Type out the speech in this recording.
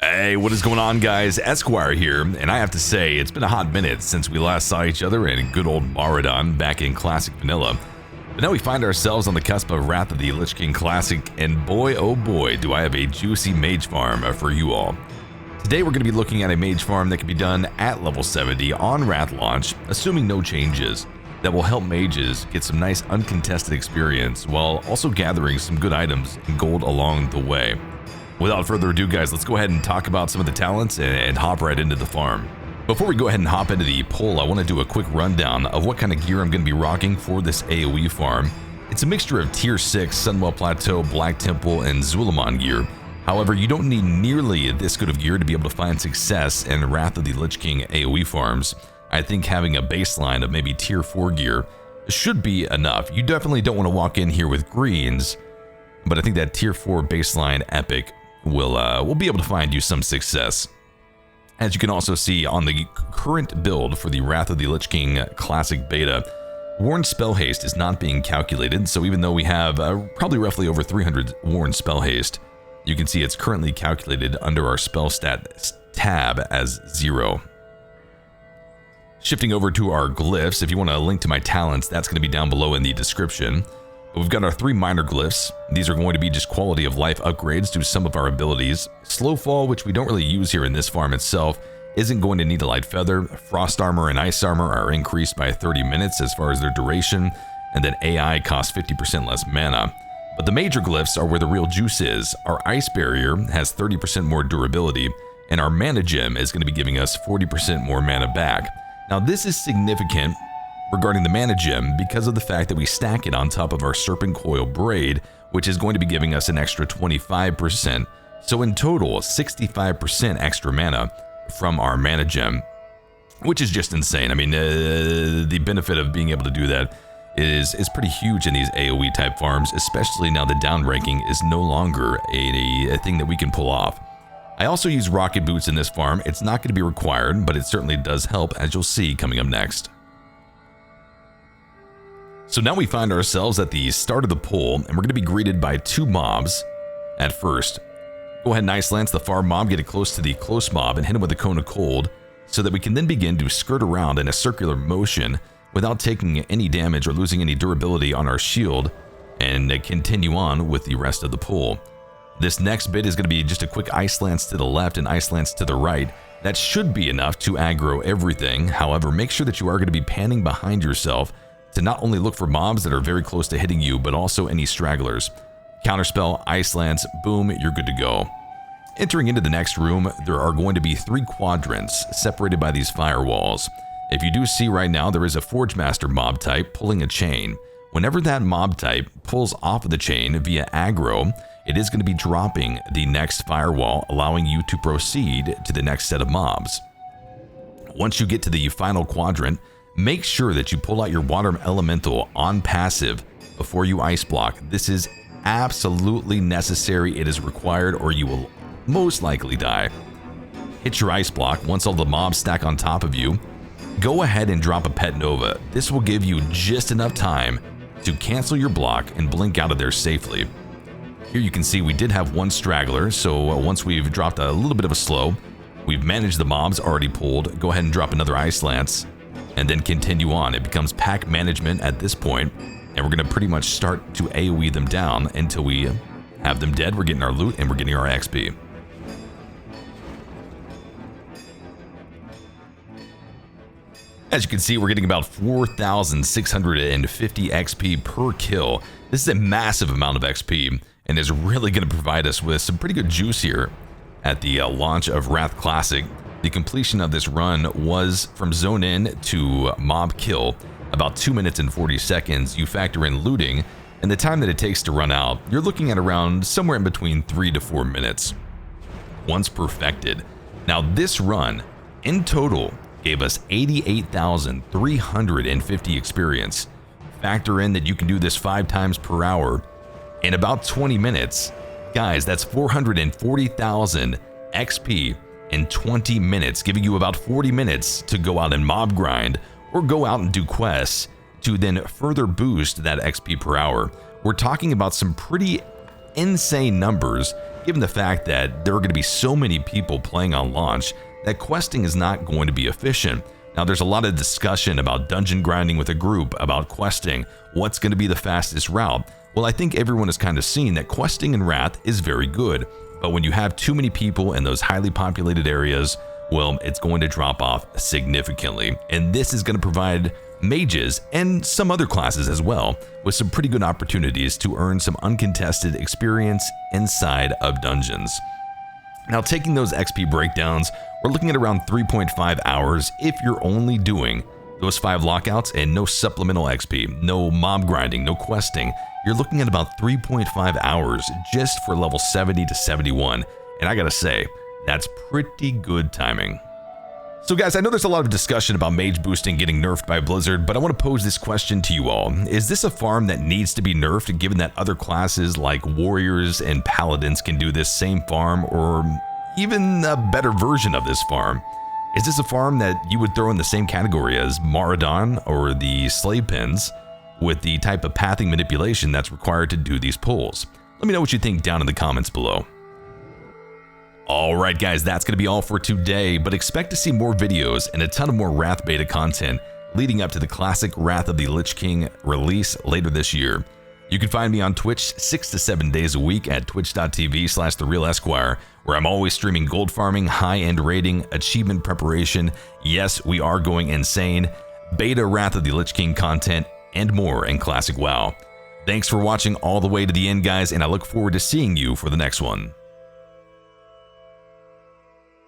Hey, what is going on, guys? Esquire here, and I have to say, it's been a hot minute since we last saw each other in good old Maraudon back in Classic Vanilla. But now we find ourselves on the cusp of Wrath of the Lich King Classic, and boy oh boy do I have a juicy mage farm for you all. Today we're going to be looking at a mage farm that can be done at level 70 on Wrath launch, assuming no changes, that will help mages get some nice uncontested experience while also gathering some good items and gold along the way. Without further ado, guys, let's go ahead and talk about some of the talents and hop right into the farm. Before we go ahead and hop into the poll, I want to do a quick rundown of what kind of gear I'm going to be rocking for this AoE farm. It's a mixture of tier 6 Sunwell Plateau, Black Temple, and Zul'Aman gear. However, you don't need nearly this good of gear to be able to find success in Wrath of the Lich King AoE farms. I think having a baseline of maybe tier 4 gear should be enough. You definitely don't want to walk in here with greens, but I think that tier 4 baseline epic will be able to find you some success. As you can also see on the current build for the Wrath of the Lich King Classic Beta, Worn Spell Haste is not being calculated, so even though we have probably roughly over 300 Worn Spell Haste, you can see it's currently calculated under our spell stat tab as 0. Shifting over to our glyphs, if you want a link to my talents, that's going to be down below in the description. We've got our 3 minor glyphs. These are going to be just quality of life upgrades to some of our abilities. Slow Fall, which we don't really use here in this farm itself, isn't going to need a light feather. Frost Armor and Ice Armor are increased by 30 minutes as far as their duration, and then AI costs 50% less mana. But the major glyphs are where the real juice is. Our Ice Barrier has 30% more durability, and our Mana Gem is going to be giving us 40% more mana back. Now this is significant regarding the Mana Gem because of the fact that we stack it on top of our Serpent Coil Braid, which is going to be giving us an extra 25%. So in total, 65% extra mana from our Mana Gem, which is just insane. I mean, the benefit of being able to do that is pretty huge in these AoE type farms, especially now the down ranking is no longer a thing that we can pull off. I also use Rocket Boots in this farm. It's not going to be required, but it certainly does help, as you'll see coming up next. So now we find ourselves at the start of the poll, and we're going to be greeted by 2 mobs at first. Go ahead and Ice Lance the far mob, get it close to the close mob, and hit him with a Cone of Cold, so that we can then begin to skirt around in a circular motion without taking any damage or losing any durability on our shield, and continue on with the rest of the poll. This next bit is going to be just a quick Ice Lance to the left and Ice Lance to the right. That should be enough to aggro everything. However, make sure that you are going to be panning behind yourself to not only look for mobs that are very close to hitting you, but also any stragglers. Counterspell, Ice Lance, boom, you're good to go. Entering into the next room, there are going to be 3 quadrants separated by these firewalls. If you do see right now, there is a Forge Master mob type pulling a chain. Whenever that mob type pulls off of the chain via aggro, it is going to be dropping the next firewall, allowing you to proceed to the next set of mobs. Once you get to the final quadrant, make sure that you pull out your Water Elemental on passive before you Ice Block. This is absolutely necessary. It is required, or you will most likely die. Hit your Ice Block. Once all the mobs stack on top of you, go ahead and drop a Pet Nova. This will give you just enough time to cancel your block and blink out of there safely. Here you can see we did have 1 straggler, so once we've dropped a little bit of a slow, we've managed the mobs already pulled. Go ahead and drop another Ice Lance, and then continue on. It becomes pack management at this point, and we're going to pretty much start to AoE them down until we have them dead. We're getting our loot, and we're getting our XP. As you can see, we're getting about 4,650 XP per kill. This is a massive amount of XP, and is really going to provide us with some pretty good juice here at the launch of Wrath Classic. The completion of this run was from zone in to mob kill, about 2 minutes and 40 seconds. You factor in looting, and the time that it takes to run out, you're looking at around somewhere in between 3 to 4 minutes. Once perfected. Now this run, in total, gave us 88,350 experience. Factor in that you can do this 5 times per hour in about 20 minutes. Guys, that's 440,000 XP in 20 minutes, giving you about 40 minutes to go out and mob grind or go out and do quests to then further boost that XP per hour. We're talking about some pretty insane numbers given the fact that there are going to be so many people playing on launch that questing is not going to be efficient. Now, there's a lot of discussion about dungeon grinding with a group, about questing, what's going to be the fastest route. Well, I think everyone has kind of seen that questing in Wrath is very good, but when you have too many people in those highly populated areas, well, it's going to drop off significantly. And this is going to provide mages and some other classes as well with some pretty good opportunities to earn some uncontested experience inside of dungeons. Now, taking those XP breakdowns, we're looking at around 3.5 hours if you're only doing those 5 lockouts and no supplemental XP, no mob grinding, no questing. You're looking at about 3.5 hours just for level 70 to 71. And I gotta say, that's pretty good timing. So guys, I know there's a lot of discussion about mage boosting getting nerfed by Blizzard, but I want to pose this question to you all. Is this a farm that needs to be nerfed given that other classes like warriors and paladins can do this same farm or even a better version of this farm? Is this a farm that you would throw in the same category as Maraudon or the Slave Pens with the type of pathing manipulation that's required to do these pulls? Let me know what you think down in the comments below. Alright guys, that's going to be all for today, but expect to see more videos and a ton of more Wrath beta content leading up to the classic Wrath of the Lich King release later this year. You can find me on Twitch 6 to 7 days a week at twitch.tv/TheRealEsquire, where I'm always streaming gold farming, high-end raiding, achievement preparation, yes, we are going insane, beta Wrath of the Lich King content, and more in Classic WoW. Thanks for watching all the way to the end, guys, and I look forward to seeing you for the next one.